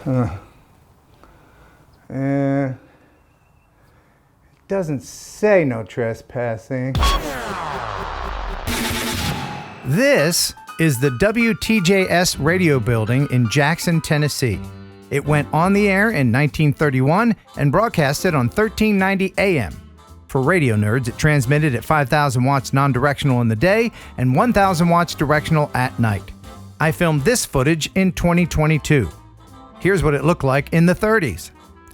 It doesn't say no trespassing. This is the WTJS radio building in Jackson, Tennessee. It went on the air in 1931 and broadcasted on 1390 AM. For radio nerds, it transmitted at 5,000 watts non-directional in the day and 1,000 watts directional at night. I filmed this footage in 2022. Here's what it looked like in the 30s.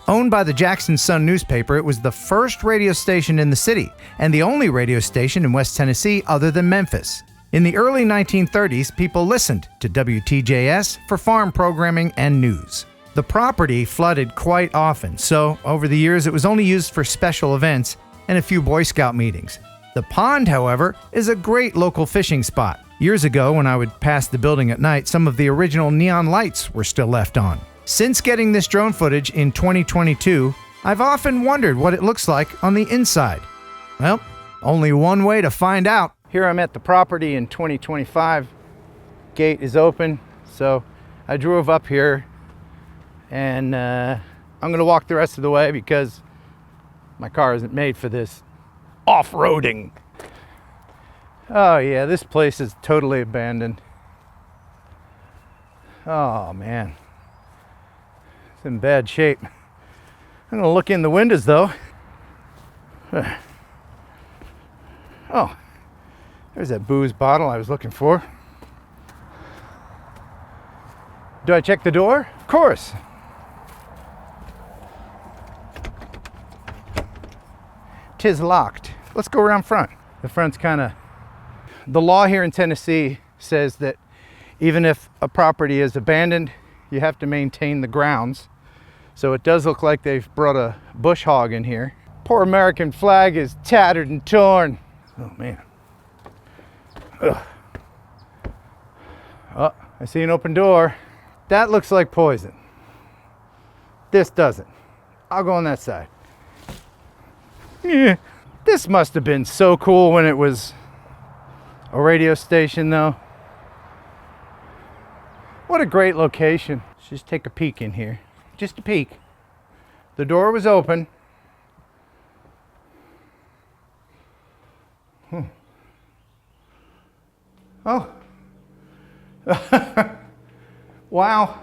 Owned by the Jackson Sun newspaper, it was the first radio station in the city and the only radio station in West Tennessee other than Memphis. In the early 1930s, people listened to WTJS for farm programming and news. The property flooded quite often, so over the years it was only used for special events and a few Boy Scout meetings. The pond, however, is a great local fishing spot. Years ago, when I would pass the building at night, some of the original neon lights were still left on. Since getting this drone footage in 2022, I've often wondered what it looks like on the inside. Well, only one way to find out. Here I'm at the property in 2025. Gate is open, so I drove up here and I'm gonna walk the rest of the way because my car isn't made for this off-roading. Oh yeah, this place is totally abandoned. Oh man, it's in bad shape. I'm gonna look in the windows though. Oh, there's that booze bottle I was looking for. Do I check the door? Of course. Tis locked. Let's go around front. The front's the law here in Tennessee says that even if a property is abandoned, you have to maintain the grounds. So it does look like they've brought a bush hog in here. Poor American flag is tattered and torn. Oh man. Ugh. Oh, I see an open door. That looks like poison. This doesn't. I'll go on that side. Yeah, this must have been so cool when it was a radio station though. What a great location. Let's just take a peek in here. Just a peek. The door was open. Oh. Wow.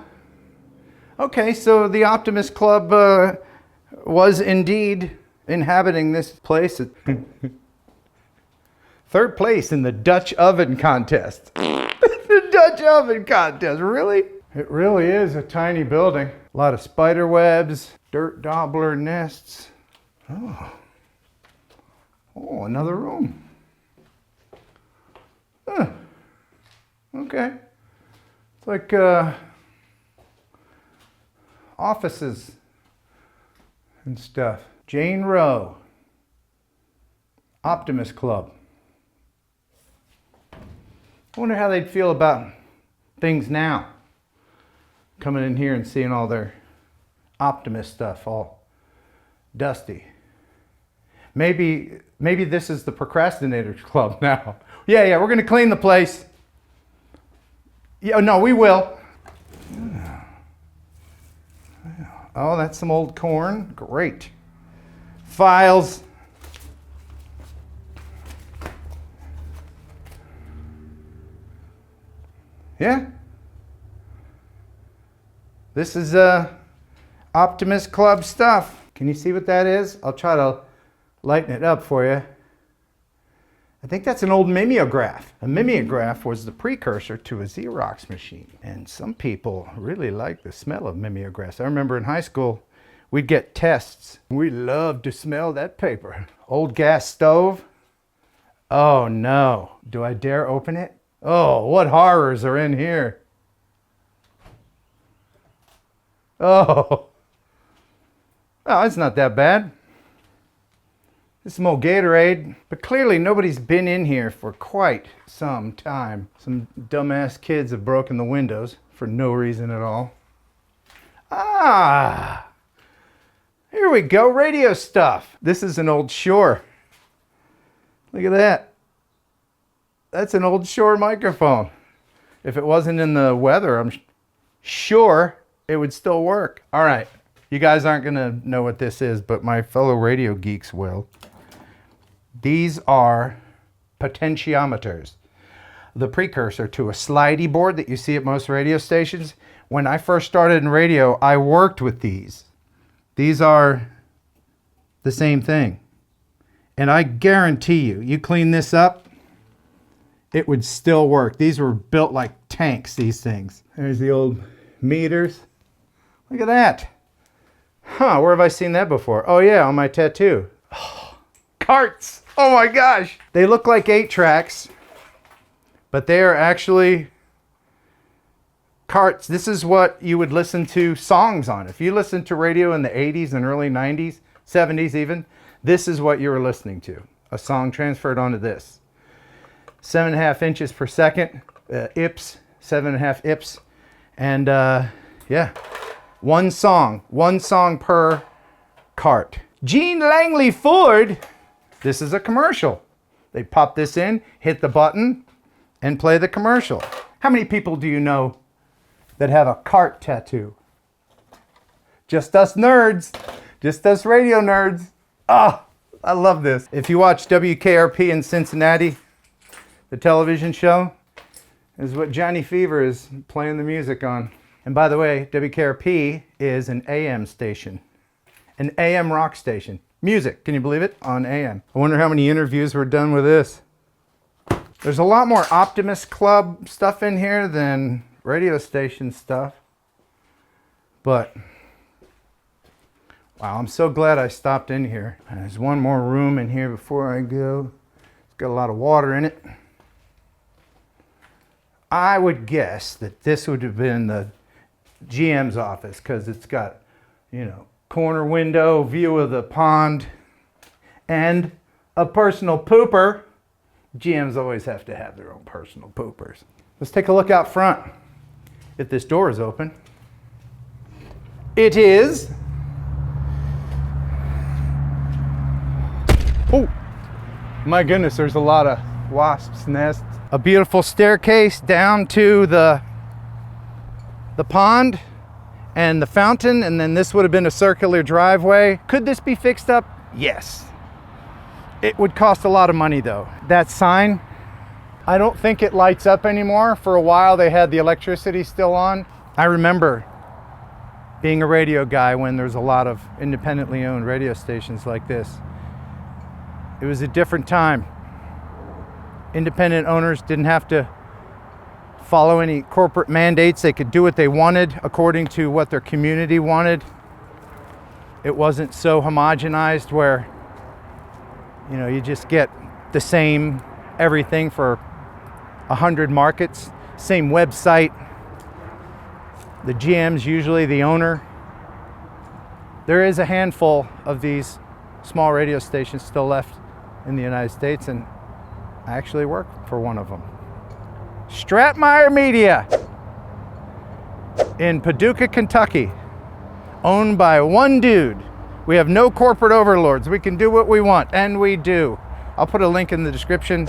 Okay, so the Optimist Club was indeed inhabiting this place. Third place in the Dutch oven contest. The Dutch oven contest, really? It really is a tiny building. A lot of spider webs, dirt daubler nests. Oh, another room. Huh. Okay. It's like offices and stuff. Jane Roe, Optimist Club. I wonder how they'd feel about things now. Coming in here and seeing all their Optimist stuff all dusty. Maybe this is the Procrastinators Club now. Yeah, we're gonna clean the place. Yeah, no, we will. Oh, that's some old corn. Great. Files. Yeah. This is Optimist Club stuff. Can you see what that is? I'll try to lighten it up for you. I think that's an old mimeograph. A mimeograph was the precursor to a Xerox machine. And some people really like the smell of mimeographs. I remember in high school, we'd get tests. We loved to smell that paper. Old gas stove. Oh no. Do I dare open it? Oh, what horrors are in here? Oh, it's not that bad. This is some old Gatorade, but clearly nobody's been in here for quite some time. Some dumbass kids have broken the windows for no reason at all. Ah, here we go, radio stuff. This is an old Shure. Look at that. That's an old Shure microphone. If it wasn't in the weather, I'm sure it would still work. All right, you guys aren't gonna know what this is, but my fellow radio geeks will. These are potentiometers, the precursor to a slidey board that you see at most radio stations. When I first started in radio, I worked with these. These are the same thing. And I guarantee you, you clean this up, it would still work. These were built like tanks, these things. There's the old meters. Look at that. Huh, where have I seen that before? Oh yeah, on my tattoo. Oh, carts. Oh my gosh. They look like 8-tracks, but they are actually carts. This is what you would listen to songs on. If you listened to radio in the 80s and early 90s, 70s even, this is what you were listening to. A song transferred onto this. 7.5 inches per second, IPS, 7.5 IPS. And yeah, one song per cart. Gene Langley Ford, this is a commercial. They pop this in, hit the button, and play the commercial. How many people do you know that have a cart tattoo? Just us nerds, just us radio nerds. Ah, oh, I love this. If you watch WKRP in Cincinnati, the television show, is what Johnny Fever is playing the music on. And by the way, WKRP is an AM station, an AM rock station. Music, can you believe it? On AM. I wonder how many interviews were done with this. There's a lot more Optimist Club stuff in here than radio station stuff. But wow, I'm so glad I stopped in here. There's one more room in here before I go. It's got a lot of water in it. I would guess that this would have been the GM's office because it's got, you know, corner window, view of the pond, and a personal pooper. GMs always have to have their own personal poopers. Let's take a look out front. If this door is open, it is. Oh, my goodness, there's a lot of wasps' nests. A beautiful staircase down to the pond and the fountain, and then this would have been a circular driveway. Could this be fixed up? Yes. It would cost a lot of money though. That sign, I don't think it lights up anymore. For a while they had the electricity still on. I remember being a radio guy when there's a lot of independently owned radio stations like this. It was a different time. Independent owners didn't have to follow any corporate mandates. They could do what they wanted according to what their community wanted. It wasn't so homogenized where, you know, you just get the same everything for 100 markets, same website. The GM's usually the owner. There is a handful of these small radio stations still left in the United States, and I actually work for one of them. Stratmeyer Media in Paducah, Kentucky, owned by one dude. We have no corporate overlords. We can do what we want, and we do. I'll put a link in the description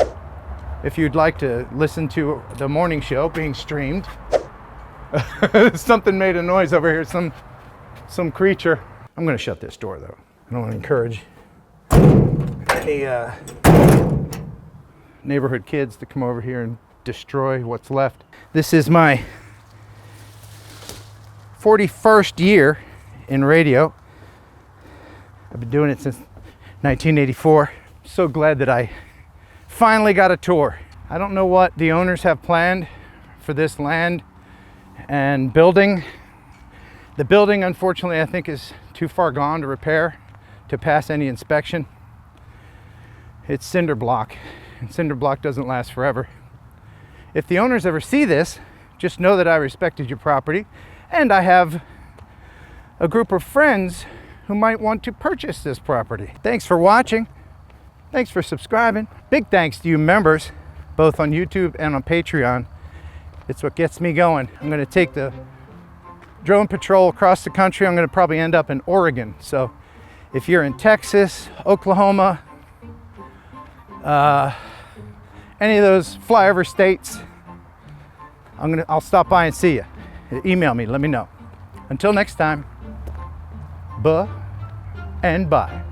if you'd like to listen to the morning show being streamed. Something made a noise over here, some creature. I'm gonna shut this door though. I don't want to encourage any neighborhood kids to come over here and destroy what's left. This is my 41st year in radio. I've been doing it since 1984. So glad that I finally got a tour. I don't know what the owners have planned for this land and building. The building, unfortunately, I think is too far gone to repair, to pass any inspection. It's cinder block, and cinder block doesn't last forever. If the owners ever see this, just know that I respected your property, and I have a group of friends who might want to purchase this property. Thanks for watching. Thanks for subscribing. Big thanks to you members, both on YouTube and on Patreon. It's what gets me going. I'm gonna take the drone patrol across the country. I'm gonna probably end up in Oregon. So if you're in Texas, Oklahoma, any of those flyover states, I'll stop by and see you. Email me, let me know. Until next time, buh and bye.